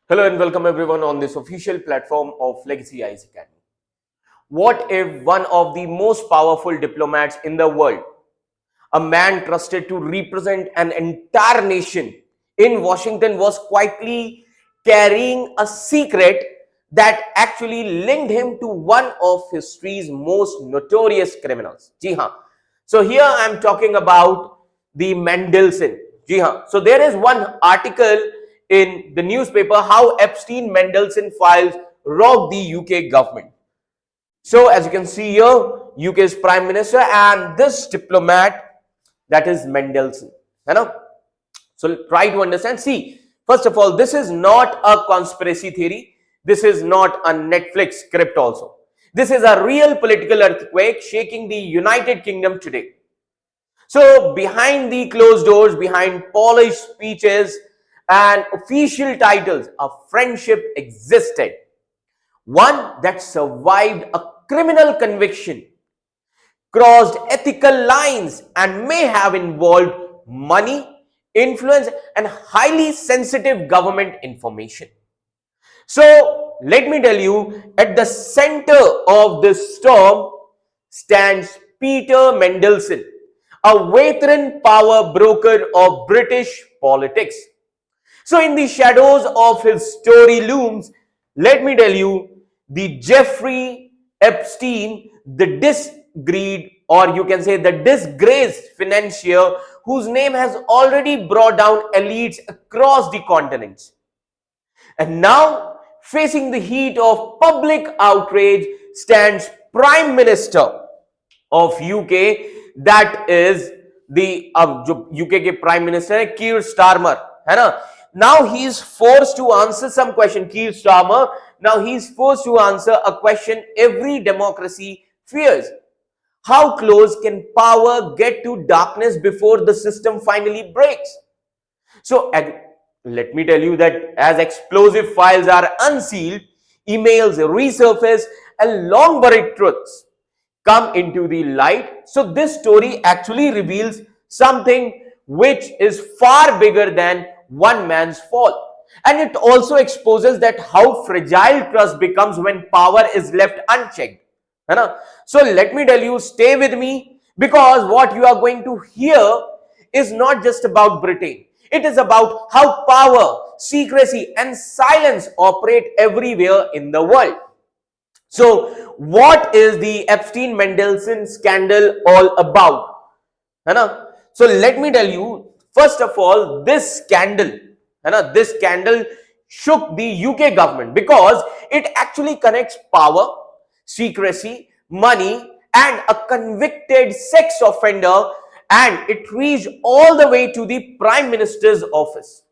Hello and welcome everyone on this official platform of Legacy Eyes Academy. What if one of the most powerful diplomats in the world, a man trusted to represent an entire nation in Washington, was quietly carrying a secret that actually linked him to one of history's most notorious criminals? Ji haan. So here I am talking about the Mandelson. Ji haan. So there is one article in the newspaper how Epstein Mandelson files robbed the UK government. So as you can see here, UK's Prime Minister and this diplomat, that is Mandelson. So try to understand. See, first of all, this is not a conspiracy theory. This is not a Netflix script also. This is a real political earthquake shaking the United Kingdom today. So behind the closed doors, behind polished speeches and official titles, a friendship existed. One that survived a criminal conviction, crossed ethical lines, and may have involved money, influence, and highly sensitive government information. So let me tell you, at the center of this storm stands Peter Mandelson, a veteran power broker of British politics. So in the shadows of his story looms, let me tell you, the Jeffrey Epstein, the disgreed, or you can say the disgraced financier whose name has already brought down elites across the continents. And now, facing the heat of public outrage, stands Prime Minister of UK, that is the UK के Prime Minister है Keir Starmer, है ना? Now he is forced to answer some question. Keir Starmer, now he is forced to answer a question every democracy fears. How close can power get to darkness before the system finally breaks? So let me tell you that as explosive files are unsealed, emails resurface, and long buried truths come into the light. So this story actually reveals something which is far bigger than one man's fall. And it also exposes that how fragile trust becomes when power is left unchecked. So let me tell you, stay with me, because what you are going to hear is not just about Britain. It is about how power, secrecy, and silence operate everywhere in the world. So what is the Epstein Mandelson scandal all about? So let me tell you, first of all, this scandal shook the UK government because it actually connects power, secrecy, money, and a convicted sex offender, and it reached all the way to the Prime Minister's office.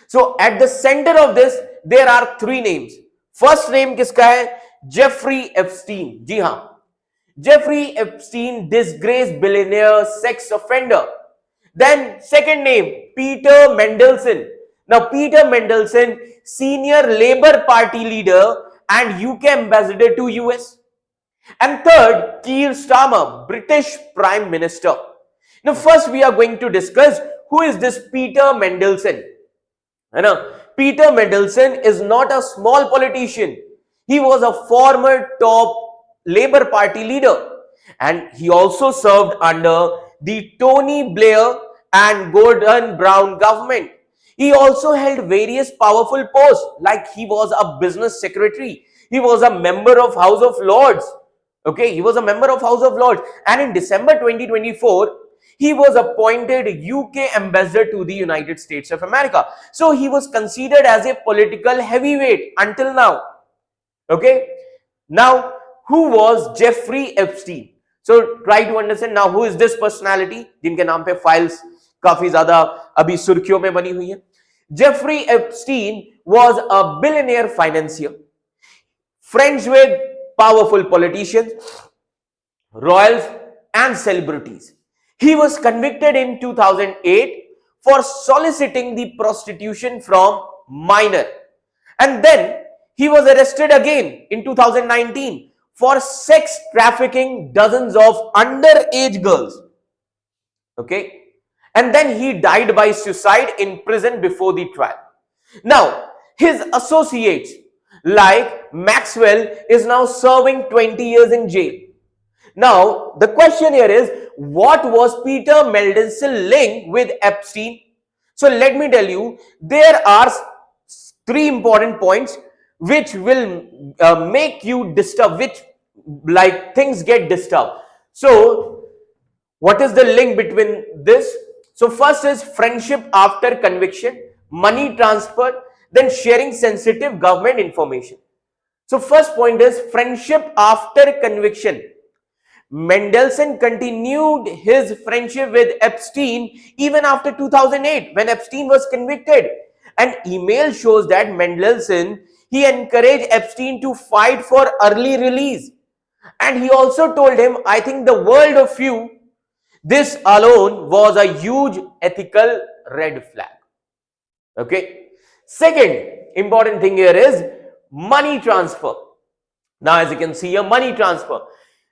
So at the center of this, there are three names. First name किसका है? Jeffrey Epstein. जी हाँ, Jeffrey Epstein, disgraced billionaire sex offender. Then second name, Peter Mandelson. Now Peter Mandelson, senior Labour Party leader and UK ambassador to US. And third, Keir Starmer, British Prime Minister. Now first we are going to discuss who is this Peter Mandelson. Peter Mandelson is not a small politician. He was a former top Labour Party leader, and he also served under the Tony Blair and Gordon Brown government. He also held various powerful posts, like he was a business secretary. He was a member of House of Lords. Okay, he was a member of House of Lords, and in December 2024, he was appointed UK ambassador to the United States of America. So he was considered as a political heavyweight until now. Okay, now who was Jeffrey Epstein? So try to understand now who is this personality जिनके नाम पे files काफी ज्यादा अभी सुर्खियों में बनी हुई है. Jeffrey Epstein was a billionaire financier, friends with powerful politicians, royals, and celebrities. He was convicted in 2008 for soliciting the prostitution from minor, and then he was arrested again in 2019 for sex trafficking dozens of underage girls. Okay, and then he died by suicide in prison before the trial. Now His associates like Maxwell is now serving 20 years in jail. Now, the question here is, what was Peter Mandelson link with Epstein? So let me tell you, there are three important points which will make you disturb, which like things get disturbed. So what is the link between this? So first is friendship after conviction, money transfer, then sharing sensitive government information. So first point is friendship after conviction. Mandelson continued his friendship with Epstein even after 2008 when Epstein was convicted. An email shows that Mandelson, he encouraged Epstein to fight for early release. And he also told him, I think the world of you. This alone was a huge ethical red flag. Okay. Second important thing here is money transfer. Now, as you can see, a money transfer.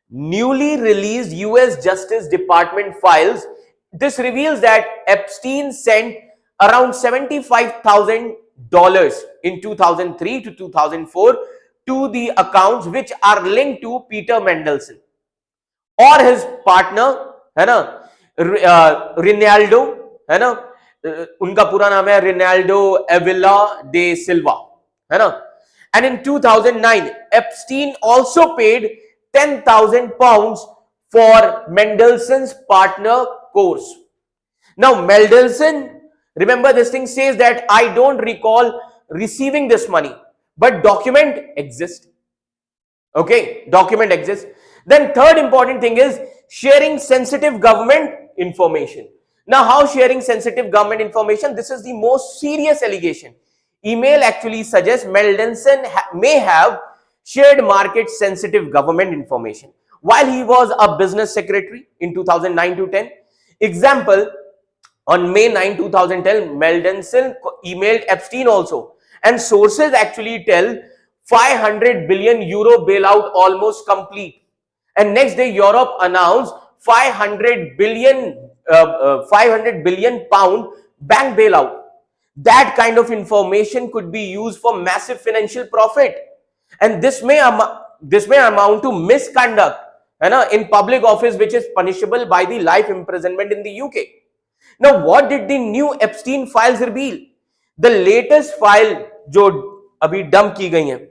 Newly released US Justice Department files. This reveals that Epstein sent around $75,000 in 2003 to 2004 to the accounts which are linked to Peter Mandelson और his partner है ना Rinaldo है ना उनका पूरा नाम है Rinaldo Avila day सिल्वा है ना and in 2009 Epstein also paid 10,000 pounds for Mandelson's partner course. Now Mandelson, remember this thing says that I don't recall receiving this money, but document exists. Okay, document exists. Then third important thing is sharing sensitive government information. Now, how sharing sensitive government information? This is the most serious allegation. Email actually suggests Mandelson may have shared market sensitive government information while he was a business secretary in 2009 to 10. Example, on May 9, 2010, Mandelson emailed Epstein also, and sources actually tell 500 billion euro bailout almost complete. And next day, Europe announced 500 billion pound bank bailout. That kind of information could be used for massive financial profit, and this may amount to misconduct, in public office, which is punishable by the life imprisonment in the UK. Now, what did the new Epstein files reveal? The latest file जो अभी dump की गई हैं,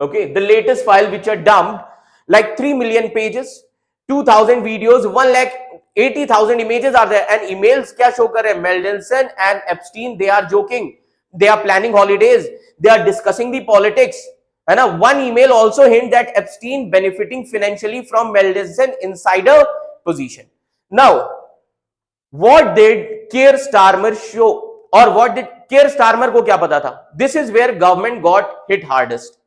okay, the latest file which are dumped, like 3 million pages, 2,000 videos, 1,80,000 images are there, and emails क्या show कर रहे हैं? Mandelson and Epstein, they are joking, they are planning holidays, they are discussing the politics. And one email also hint that Epstein benefiting financially from Mandelson insider position. Now, what did Keir Starmer show, or what did Keir Starmer को क्या पता था? This is where government got hit hardest.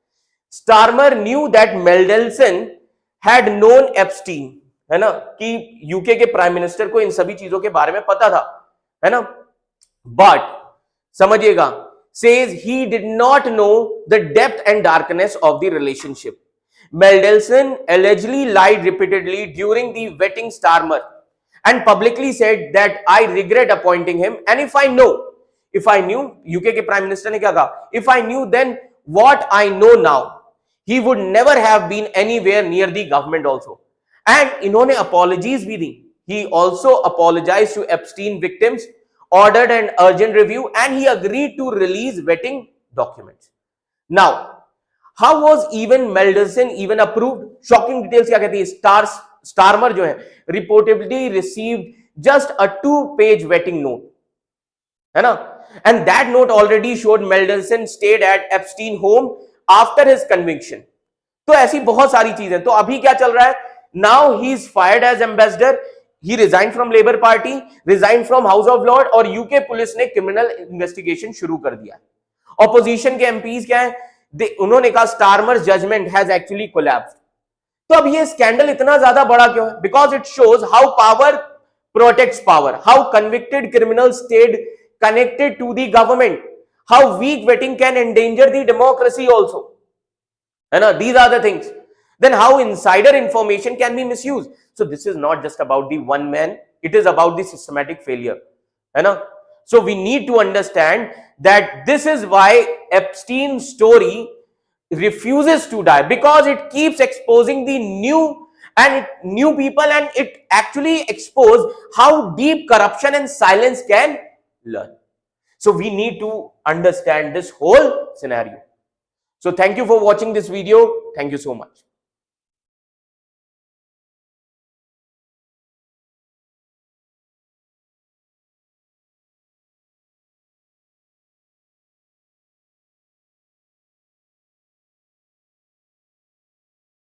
Starmer knew that Mandelson had known Epstein, है ना, कि UK के prime minister को इन सभी चीजों के बारे में पता था, है ना, but समझिएगा, says he did not know the depth and darkness of the relationship. Mandelson allegedly lied repeatedly during the vetting Starmer and publicly said that I regret appointing him, and if I knew, UK के prime minister ने क्या कहा, if I knew then what I know now, he would never have been anywhere near the government also. And इन्होंने apologies भी दी. He also apologized to Epstein victims, ordered an urgent review, and he agreed to release vetting documents. Now, how was even Mandelson even approved? Shocking details क्या कहती है? Starmer जो है reportedly received just a 2-page vetting note, है ना? And that note already showed Mandelson stayed at Epstein home after his conviction. तो ऐसी बहुत सारी चीजें. तो अभी क्या चल रहा है? Now he is fired as ambassador. He resigned from Labour Party, resigned from House of Lords, और यूके पुलिस ने क्रिमिनल इन्वेस्टिगेशन शुरू कर दिया. ऑपोजिशन के एमपीज क्या है? उन्होंने कहा Starmer's judgment has actually collapsed. तो अब ये स्कैंडल इतना ज्यादा बड़ा क्यों है? Because it shows how power protects power, how convicted criminals stayed connected to the government, how weak vetting can endanger the democracy also. These are the things. Then how insider information can be misused. So this is not just about the one man, it is about the systematic failure. So we need to understand that this is why Epstein's story refuses to die, because it keeps exposing the new people, and it actually exposes how deep corruption and silence can learn. So we need to understand this whole scenario. So thank you for watching this video. Thank you so much.